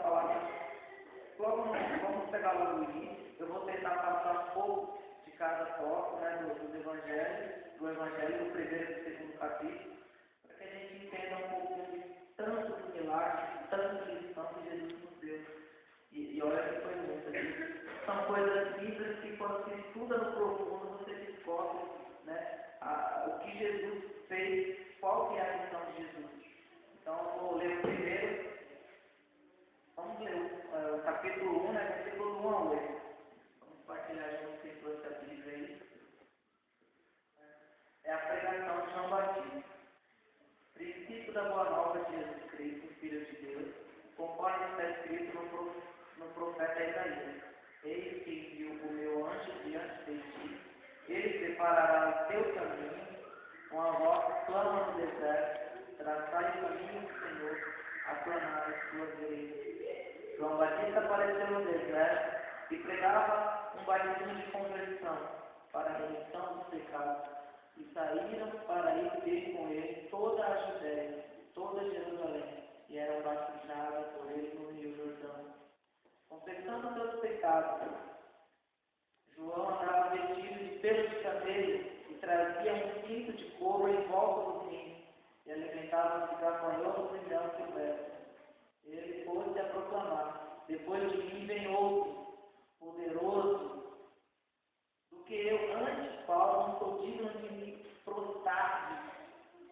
falar vamos pegar logo o início. Eu vou tentar passar um pouco de cada tópico, né, do Evangelho, do primeiro e do segundo capítulo, para que a gente entenda um pouquinho de tantos milagres, de tanta lição que Jesus nos deu. E olha que foi muito aqui. São coisas simples que quando se estuda no profundo, você descobre, né, o que Jesus fez, qual que é a missão de Jesus. Então eu vou ler o primeiro. Vamos ler o capítulo 1, né, versículo 1 a 8. Vamos compartilhar junto quem trouxe a Bíblia aí. É a pregação de João Batista. Princípio da boa nova de Jesus Cristo, Filho de Deus, conforme está escrito no profeta Isaías. Eis que envio o meu anjo diante de ti. Ele preparará o teu caminho, uma voz clama no deserto, traçai o caminho do Senhor, aplanar as suas veredas. João Batista apareceu no deserto e pregava um batismo de conversão para a remissão dos pecados. E saíram para ir ter com ele toda a Judéia, toda Jerusalém, e eram batizados por ele no Rio Jordão. Confessando seus pecados, João andava vestido de pelo de camelo e trazia um cinto de couro em volta do cinto, e alimentava-se de gafanhotos e mel silvestre. Ele pôs-se a proclamar: depois de mim vem outro, poderoso do que eu. Antes, Paulo, não sou digno de me prostrar,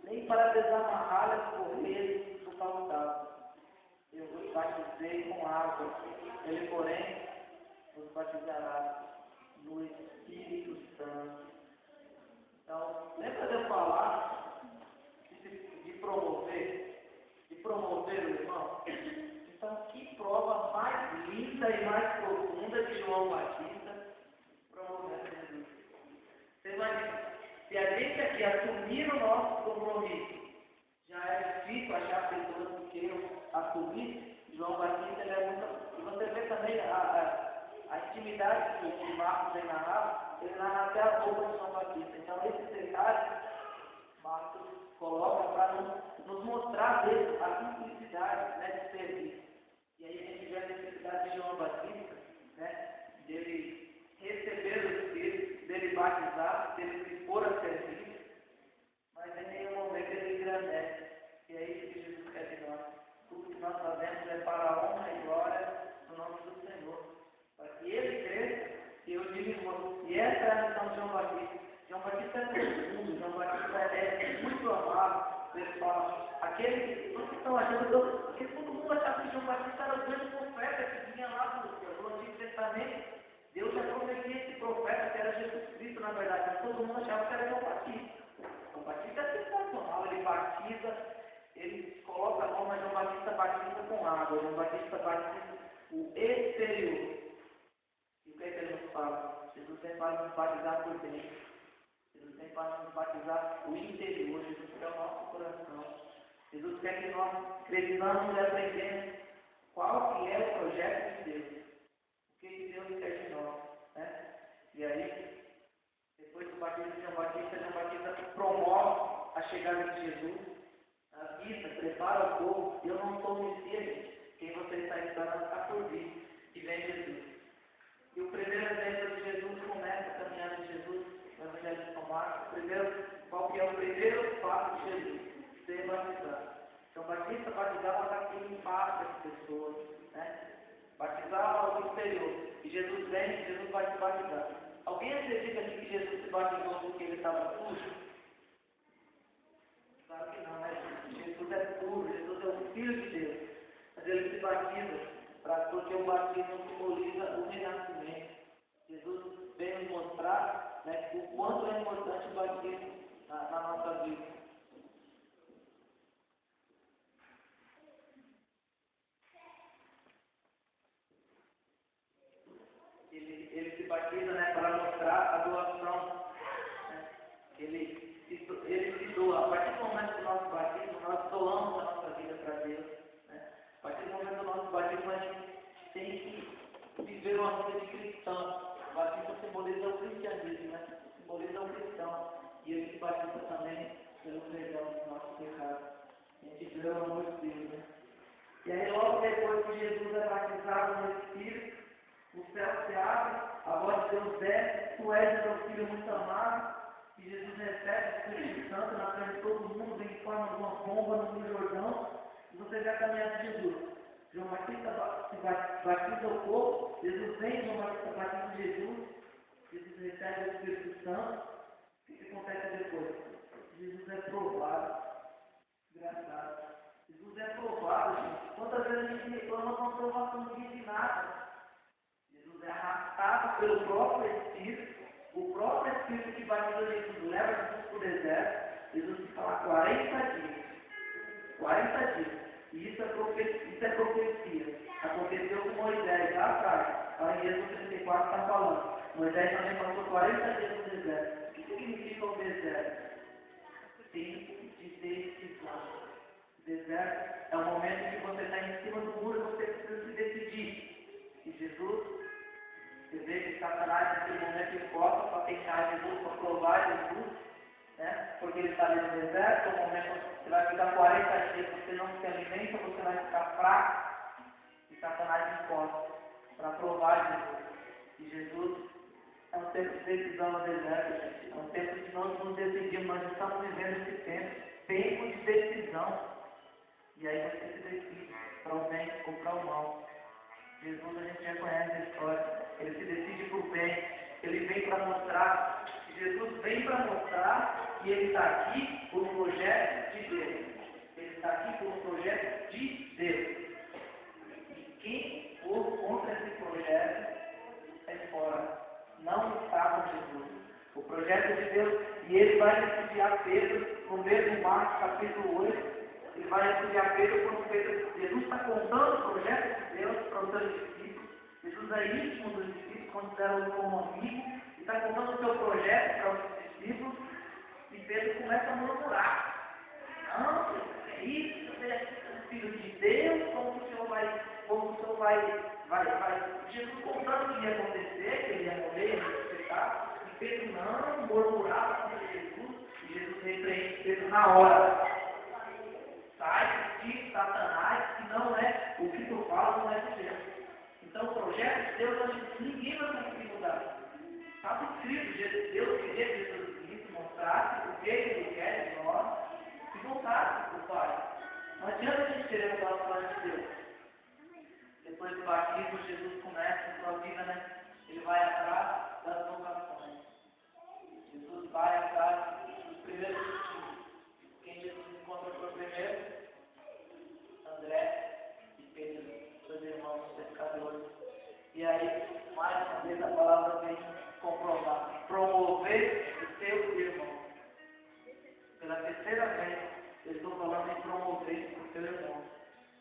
nem para desamarrar as correias do calçado. Eu vos batizei com água, ele, porém, vos batizará no Espírito Santo. Então, lembra de eu falar de promover o irmão? Então, que prova mais linda e mais profunda de João Batista promovendo Jesus. Você imagina, se a gente aqui assumir o nosso compromisso, já é difícil achar pessoas que queiram assumir. João Batista, ele é muito. E você vê também a intimidade que Marcos vem narrar, ele narra até a roupa de João Batista. Então, esses detalhes, Marcos coloca para nos mostrar mesmo a simplicidade, né, de servir. E aí a gente vê a necessidade de João Batista, né, dele receber o Espírito, dele batizar, dele se pôr a servir, mas em nenhum momento ele engrandece. E é isso que Jesus quer de nós. Tudo que nós fazemos é para a honra e glória do nome do Senhor. Para que ele cresça e eu diminua. E essa é a missão de João Batista. João Batista é profundo, João Batista é muito amado. Ele fala, aqueles que estão achando, porque todo mundo achava que João Batista era o grande profeta que vinha lá do Antigo Testamento. Deus já prometia esse profeta que era Jesus Cristo, na verdade, mas todo mundo achava que era João Batista. João Batista é sensacional, ele batiza, ele coloca a mão, mas João Batista batiza com água, João Batista batiza o exterior. E o que é que ele nos fala? Jesus vem para nos batizar por dentro. Jesus vem para nos batizar o interior. Jesus quer o nosso coração. Jesus quer que nós acreditamos e aprendemos qual que é o projeto de Deus. O que Deus quer de nós. Né? E aí, depois do batismo de João Batista promove a chegada de Jesus. Avisa, prepara o povo. Eu não sou o Messias, gente. Quem você está esperando está por vir. E vem Jesus. E o primeiro exemplo de Jesus começa a caminhada de Jesus no Evangelho de São Marcos. Qual que é o primeiro passo de Jesus? Ser batizado. Então, Batista batizava para que limpasse as pessoas, né? Batizava o exterior. E Jesus vem, Jesus vai se batizar. Alguém acredita aqui que Jesus se batizou porque ele estava sujo? Claro que não, né? Jesus é puro, Jesus é o Filho de Deus. Mas ele se batiza porque o batismo simboliza o renascimento. Jesus vem nos mostrar, né, o quanto é importante o batismo na nossa vida. Ele se batiza, né, para mostrar a doação. Né? Ele se doa. A partir do momento do nosso batismo, nós doamos a nossa vida para Deus. Né? A partir do momento do nosso batismo, a gente tem que viver uma vida de cristão. O batismo simboliza o cristianismo, né? Simboliza o cristão. E ele se batiza também pelo perdão dos nossos pecados. A gente vê o amor de Deus, né? E aí logo depois que Jesus é batizado no Espírito, o céu se abre, a voz de Deus desce, tu és meu filho muito amado, e Jesus recebe o Espírito Santo na frente de todo mundo, vem em forma de uma pomba no Rio Jordão, e você vê a caminhada de Jesus. João Batista batiza o povo, Jesus vem, João Batista batiza Jesus, Jesus recebe o Espírito Santo. O que acontece depois? Jesus é provado. Engraçado. Jesus é provado, gente. Quantas vezes a gente reclama com a provação de nada? Jesus é arrastado pelo próprio Espírito. O próprio Espírito que batiza Jesus leva Jesus para o deserto. Jesus fica lá 40 dias. 40 dias. E isso é profecia. Aconteceu com Moisés lá atrás. Lá em Êxodo 34 está falando. Moisés também passou 40 dias no deserto. O que significa o deserto? Tempo de decisão. O deserto é o momento em que você está em cima do muro e você precisa se decidir. E Jesus, você vê que Satanás naquele momento esforça para tentar Jesus, para provar Jesus, né? Porque ele está ali no deserto, é o momento que você vai ficar 40 dias, você não se alimenta, você vai ficar fraco. E Satanás esforça para provar Jesus. E Jesus é um tempo de decisão no deserto, gente. É um tempo que nós nos decidimos, nós estamos vivendo esse tempo de decisão. E aí você se decide para o bem ou para o mal. Jesus, a gente já conhece a história. Ele se decide para o bem. Ele vem para mostrar. Jesus vem para mostrar que ele está aqui por um projeto de Deus. Ele está aqui por um projeto de Deus. E quem for contra esse projeto é fora. Não está com Jesus. O projeto de Deus, e ele vai estudiar Pedro no mesmo Marcos capítulo 8. Ele vai estudiar Pedro quando Jesus está contando o projeto de Deus para os seus discípulos. Jesus é íntimo dos discípulos, considera-o como amigo, e está contando o seu projeto para os discípulos. E Pedro começa a murmurar. Não, é isso, você é filho de Deus, como o Senhor vai. Jesus contando o que ia acontecer, que ele ia morrer, ia ressuscitar, e Pedro não murmurava contra Jesus, e Jesus repreende Pedro na hora. Sai de Satanás, que não é o que tu fala, não é de Deus. Então o projeto de Deus, ninguém vai conseguir mudar. Estava escrito, Deus queria que Jesus Cristo mostrasse o que ele quer de nós e voltasse para o Pai. Não adianta a gente querer mudar os planos de Deus. Depois do batismo, Jesus começa a sua vida, né? Ele vai atrás das vocações. Jesus vai atrás dos primeiros discípulos. Quem Jesus encontra por primeiro? André e Pedro, seus irmãos pescadores. E aí, mais uma vez, a palavra vem comprovar. Promover os seus irmãos. Pela terceira vez, eu estou falando em promover os seus irmãos.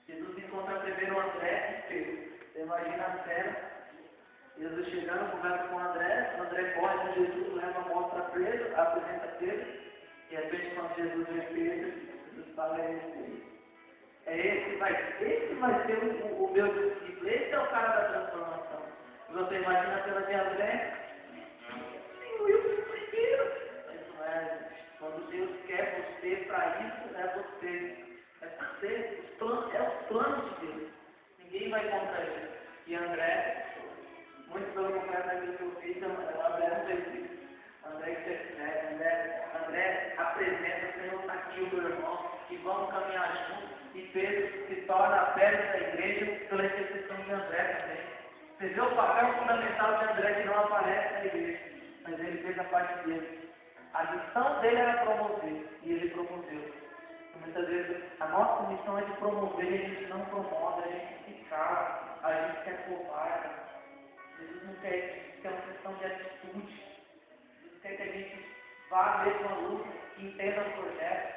Jesus encontra primeiro André e Pedro. Você imagina a cena. Jesus chegando, conversa com André corre com Jesus, leva, mostra Pedro, apresenta Pedro. E de repente, quando Jesus vê Pedro, Jesus fala: esse vai ser o meu discípulo, esse é o cara da transformação. E você imagina a cena de André? Isso não é. Quando Deus quer você para isso, é você. É você. É os planos de Deus. Ninguém vai contra ele. E André, muito pelo contrário daquilo que eu fiz, André não fez isso. André apresenta: o Senhor está aqui, o meu irmão, e vamos caminhar juntos. E Pedro se torna a pedra da igreja pela intercessão de André também. Você vê o papel fundamental de André que não aparece na igreja, mas ele fez a parte dele. A missão dele era promover, e ele promoveu. Muitas vezes a nossa missão é de promover, e a gente não promove, a gente se cala, a gente quer covarde. Jesus não quer isso, isso é uma questão de atitude. Jesus quer que a gente vá mesmo à luta, que entenda o projeto.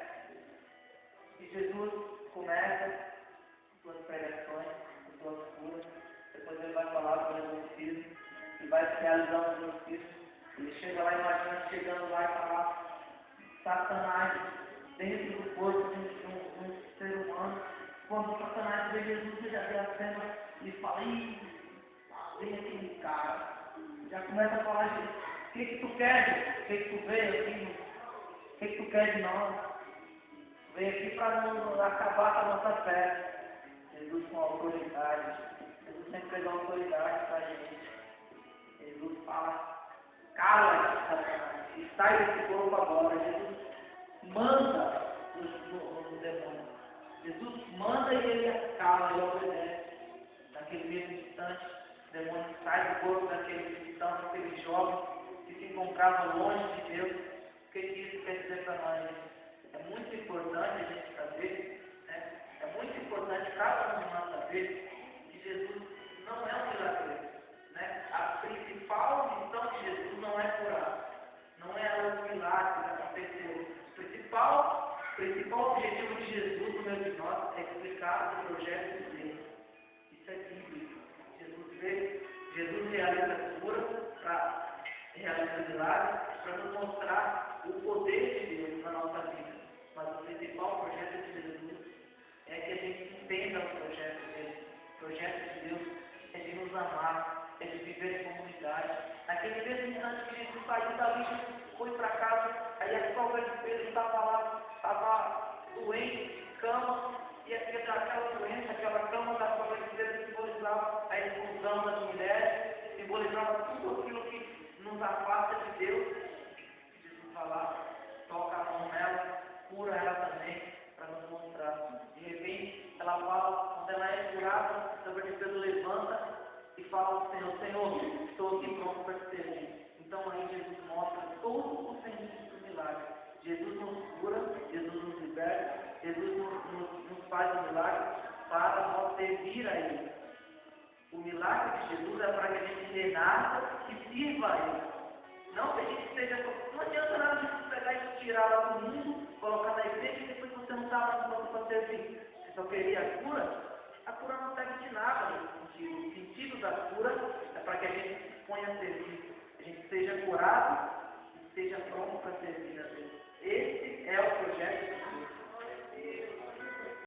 E Jesus começa suas pregações, suas curas, depois ele vai falar sobre o exorcismo, e vai se realizar o exorcismo. Ele chega lá, imagina chegando lá e falar: Satanás dentro do corpo de um ser humano. Quando Satanás vê Jesus, ele já vê a cena e fala: vem aquele cara. Já começa a falar: o que tu quer? O que tu veio aqui? O que tu quer de nós? Vem aqui para não acabar com a nossa fé. Jesus com autoridade. Jesus sempre fez autoridade para a gente. Jesus fala, cala-te, Satanás, e sai desse corpo agora. Jesus manda no demônio. Jesus manda e ele cala, ele obedece. Naquele mesmo instante, o demônio sai do corpo daquele cristão, daquele jovem que se encontrava longe de Deus. O que isso quer dizer para nós? É muito importante a gente saber, né? É muito importante cada um de nós saber que Jesus não é um milagreiro, né? A principal missão de Jesus não é curar, não é os milagres acontecerem. O principal objetivo de Jesus no meio de nós é explicar o projeto de Deus. Isso é bíblico. Jesus realiza a cura para realizar milagres para nos mostrar o poder de Deus na nossa vida. Mas o principal projeto de Jesus é que a gente entenda o projeto dele. O projeto de Deus é de nos amar, é de viver em comunidade. Naquele mesmo instante que Jesus saiu dali, Jesus foi para casa, aí a sogra de Pedro estava lá, estava doente, de cama, e aquela doença, aquela cama da sogra de Pedro simbolizava a exclusão das mulheres, simbolizava tudo aquilo que nos afasta de Deus. Jesus vai lá, toca a mão nela, cura ela também, para nos mostrar. De repente, ela fala, quando ela é curada, a sogra de Pedro levanta e fala ao Senhor, Senhor, estou aqui pronto para te servir. Então aí Jesus mostra todo o sentido do milagre. Jesus nos cura, Jesus nos liberta, Jesus nos faz o milagre para nós servir a Ele. O milagre de Jesus é para que a gente renasça e sirva a Ele. Não que a gente seja... Não adianta nada de você pegar e tirar lá do mundo, colocar na igreja e depois você não está mais pronto para servir. Você só queria a cura não serve de nada nesse sentido. O sentido da cura é para que a gente se ponha a servir, a gente seja curado e seja pronto para servir a Deus.